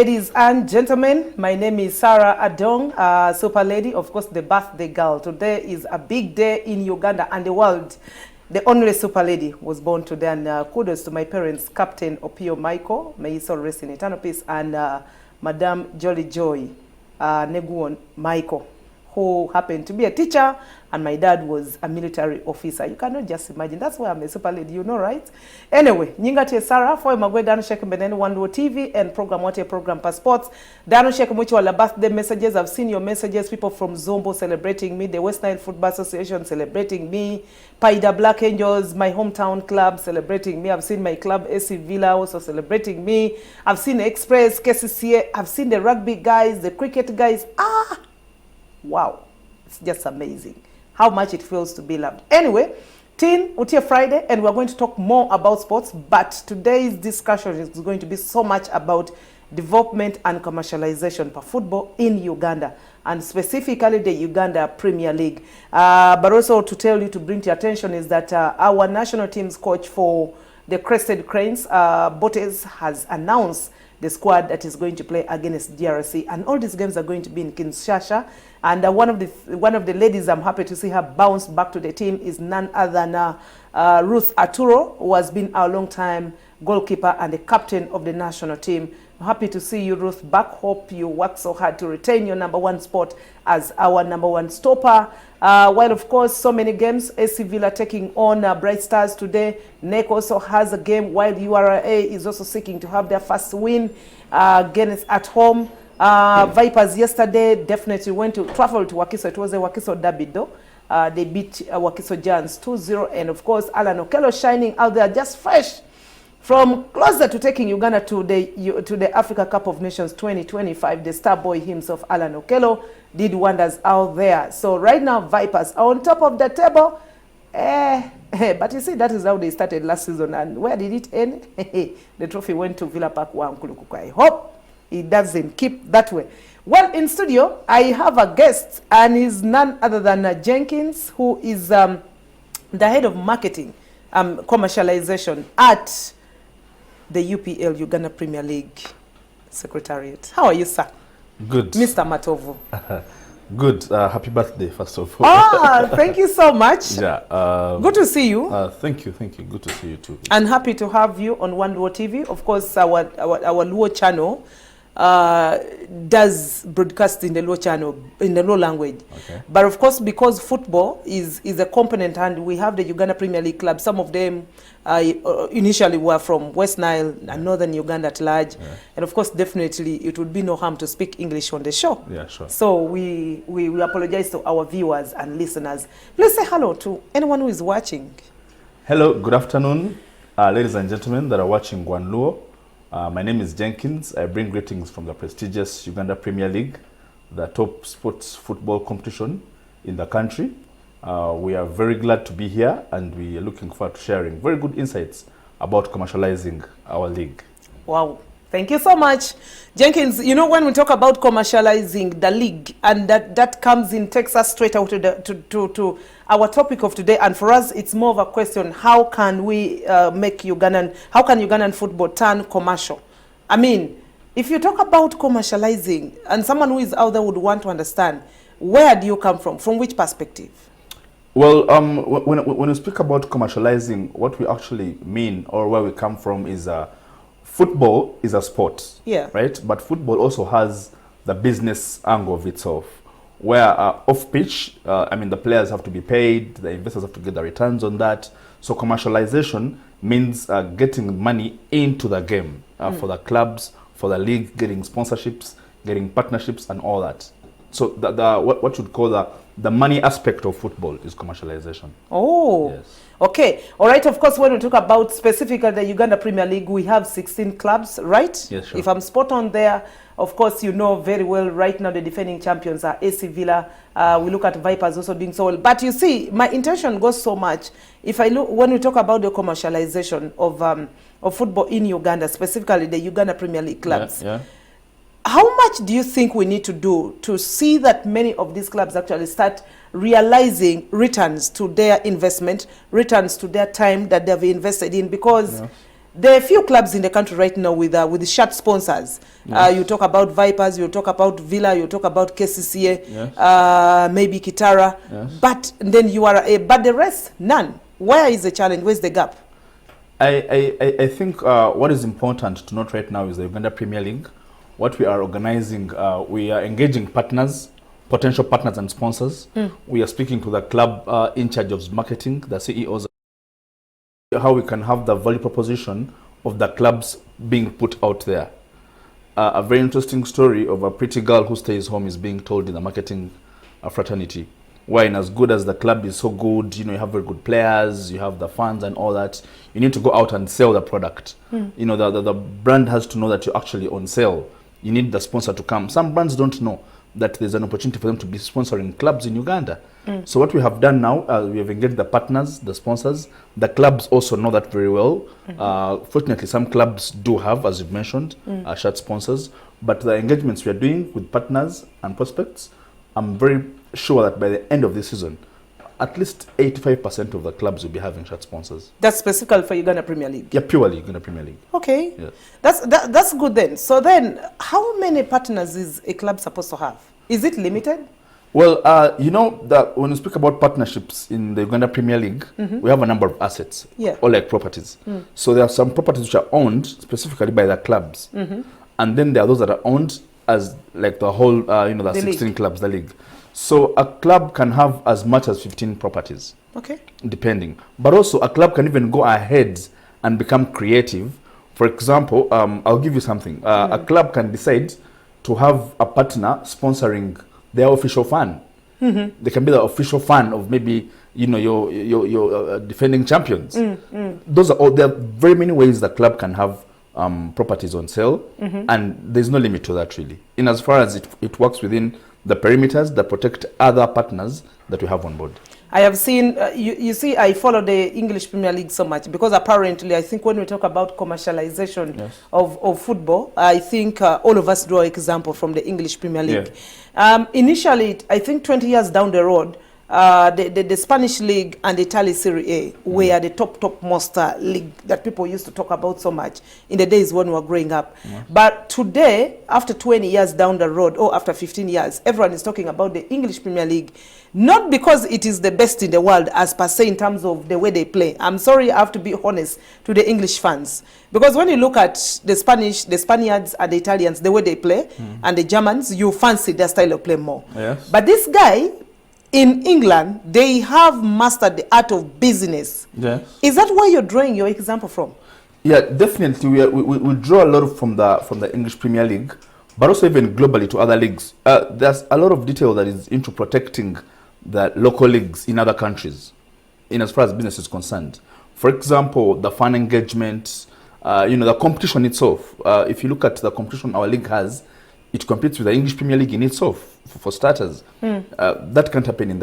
Ladies and gentlemen, my name is Sarah Adong, Super Lady, of course, the birthday girl. Today is a big day in Uganda and the world. The only Super Lady was born today, and kudos to my parents, Captain Opio Michael, may his soul rest in eternal peace, and Madame Jolly Joy Neguon Michael, who happened to be a teacher, and my dad was a military officer. You cannot just imagine. That's why I'm a super lady, you know, right? Anyway, Nyingate Sarah, for Magwe Dano Shek Mbenen Wandu TV and program Wate program passports. Dano Shek Mucho Wala birthday messages. I've seen your messages. People from Zombo celebrating me, the West Nile Football Association celebrating me, Paida Black Angels, my hometown club celebrating me. I've seen my club AC Villa also celebrating me. I've seen Express, KCCA. I've seen the rugby guys, the cricket guys. Wow, it's just amazing how much it feels to be loved. Anyway, Teen Utie Friday, and we're going to talk more about sports, but today's discussion is going to be so much about development and commercialization for football in Uganda, and specifically the Uganda Premier League. But also to tell you, to bring to your attention, is that our national team's coach for the Crested Cranes, Botes, has announced the squad that is going to play against DRC, and all these games are going to be in Kinshasa. And one of the ladies I'm happy to see her bounce back to the team is none other than Ruth Arturo, who has been our long-time goalkeeper and the captain of the national team. I'm happy to see you, Ruth, back. Hope you work so hard to retain your #1 spot as our #1 stopper. While, of course, so many games, AC Villa taking on Bright Stars today. NEC also has a game, while URA is also seeking to have their first win against at home. Vipers yesterday definitely traveled to Wakiso. It was a Wakiso derby though. They beat Wakiso Giants 2-0, and of course Alan Okello shining out there, just fresh from closer to taking Uganda to the Africa Cup of Nations 2025. The star boy himself, Alan Okello, did wonders out there. So right now Vipers are on top of the table. But you see, that is how they started last season, and where did it end? The trophy went to Villa Park Wankulukuku. I hope it doesn't keep that way. Well, in studio, I have a guest, and he's none other than Jenkins, who is the head of marketing, commercialization at the UPL, Uganda Premier League Secretariat. How are you, sir? Good. Mr. Matovu. Good. Happy birthday, first of all. Thank you so much. Yeah. Good to see you. Thank you. Good to see you too. And happy to have you on One Luo TV. Of course, our Luo channel does broadcast in the Luo channel, in the Luo language. Okay. But of course, because football is a component, and we have the Uganda Premier League club, some of them initially were from West Nile and Northern Uganda at large. Yeah. And of course, definitely, it would be no harm to speak English on the show. Yeah, sure. So we apologize to our viewers and listeners. Please say hello to anyone who is watching. Hello, good afternoon, ladies and gentlemen that are watching One Luo. My name is Jenkins. I bring greetings from the prestigious Uganda Premier League, the top sports football competition in the country. We are very glad to be here, and we are looking forward to sharing very good insights about commercializing our league. Wow. Thank you so much, Jenkins. You know, when we talk about commercializing the league, and that comes in, takes us straight out to our topic of today. And for us, it's more of a question: how can we how can Ugandan football turn commercial? I mean, if you talk about commercializing, and someone who is out there would want to understand, where do you come from? From which perspective? Well, when we speak about commercializing, what we actually mean, or where we come from, is football is a sport, yeah, right? But football also has the business angle of itself, where off pitch, the players have to be paid, the investors have to get the get on that. So commercialization means getting money into the game for the clubs, for the league, getting sponsorships, getting partnerships, and all that. So what you'd call the money aspect of football is commercialization. Oh, yes. Okay. All right. Of course, when we talk about specifically the Uganda Premier League, we have 16 clubs, right? Yes, sure. If I'm spot on there, of course, you know very well right now the defending champions are AC Villa. We look at Vipers also doing so well. But you see, my intention goes so much. If I look, when we talk about the commercialization of football in Uganda, specifically the Uganda Premier League clubs, yeah. How much do you think we need to do to see that many of these clubs actually start realizing returns to their investment, returns to their time that they've invested in? Because There are few clubs in the country right now with shirt sponsors. Yes. You talk about Vipers, you talk about Villa, you talk about KCCA, yes. Maybe Kitara, yes. But then you are but the rest, none. Where is the challenge? Where's the gap? I think what is important to note right now is the Uganda Premier League. What we are organizing, we are engaging partners, potential partners and sponsors. We are speaking to the club in charge of marketing, the CEOs, how we can have the value proposition of the clubs being put out there. A very interesting story of a pretty girl who stays home is being told in the marketing fraternity. Wherein as good as the club is so good, you know, you have very good players, you have the fans and all that, you need to go out and sell the product. You know, the brand has to know that you're actually on sale. You need the sponsor to come. Some brands don't know that there's an opportunity for them to be sponsoring clubs in Uganda. So what we have done now, we have engaged the partners, the sponsors. The clubs also know that very well. Fortunately, some clubs do have, as you've mentioned, shirt sponsors. But the engagements we are doing with partners and prospects, I'm very sure that by the end of this season, at least 85% of the clubs will be having shirt sponsors. That's specific for Uganda Premier League? Yeah, purely Uganda Premier League. Okay. Yes. That's good then. So then, how many partners is a club supposed to have? Is it limited? Well, you know, that when we speak about partnerships in the Uganda Premier League, we have a number of assets, or like properties. So there are some properties which are owned specifically by the clubs. And then there are those that are owned as like the whole, you know, the 16 league. Clubs, the league. So a club can have as much as 15 properties. Okay. Depending. But also a club can even go ahead and become creative. For example, I'll give you something. A club can decide to have a partner sponsoring their official fan. They can be the official fan of maybe, you know, your defending champions. Those are all, there are very many ways the club can have properties on sale, and there's no limit to that really. In as far as it works within the perimeters that protect other partners that we have on board. I have seen, you see, I follow the English Premier League so much because apparently I think when we talk about commercialization of football, I think all of us draw example from the English Premier League. Initially, I think 20 years down the road, the Spanish League and the Italian Serie A were the topmost league that people used to talk about so much in the days when we were growing up. But today, after 20 years down the road, or after 15 years, everyone is talking about the English Premier League, not because it is the best in the world as per se in terms of the way they play. I'm sorry, I have to be honest to the English fans. Because when you look at the Spaniards and the Italians, the way they play, and the Germans, you fancy their style of play more. But this guy, in England, they have mastered the art of business. Is that where you're drawing your example from? Yeah, definitely. We draw a lot from the English Premier League, but also even globally to other leagues. There's a lot of detail that is into protecting the local leagues in other countries, in as far as business is concerned. For example, the fan engagement, you know, the competition itself. If you look at the competition our league has, it competes with the English Premier League in itself, for starters. That can't happen in the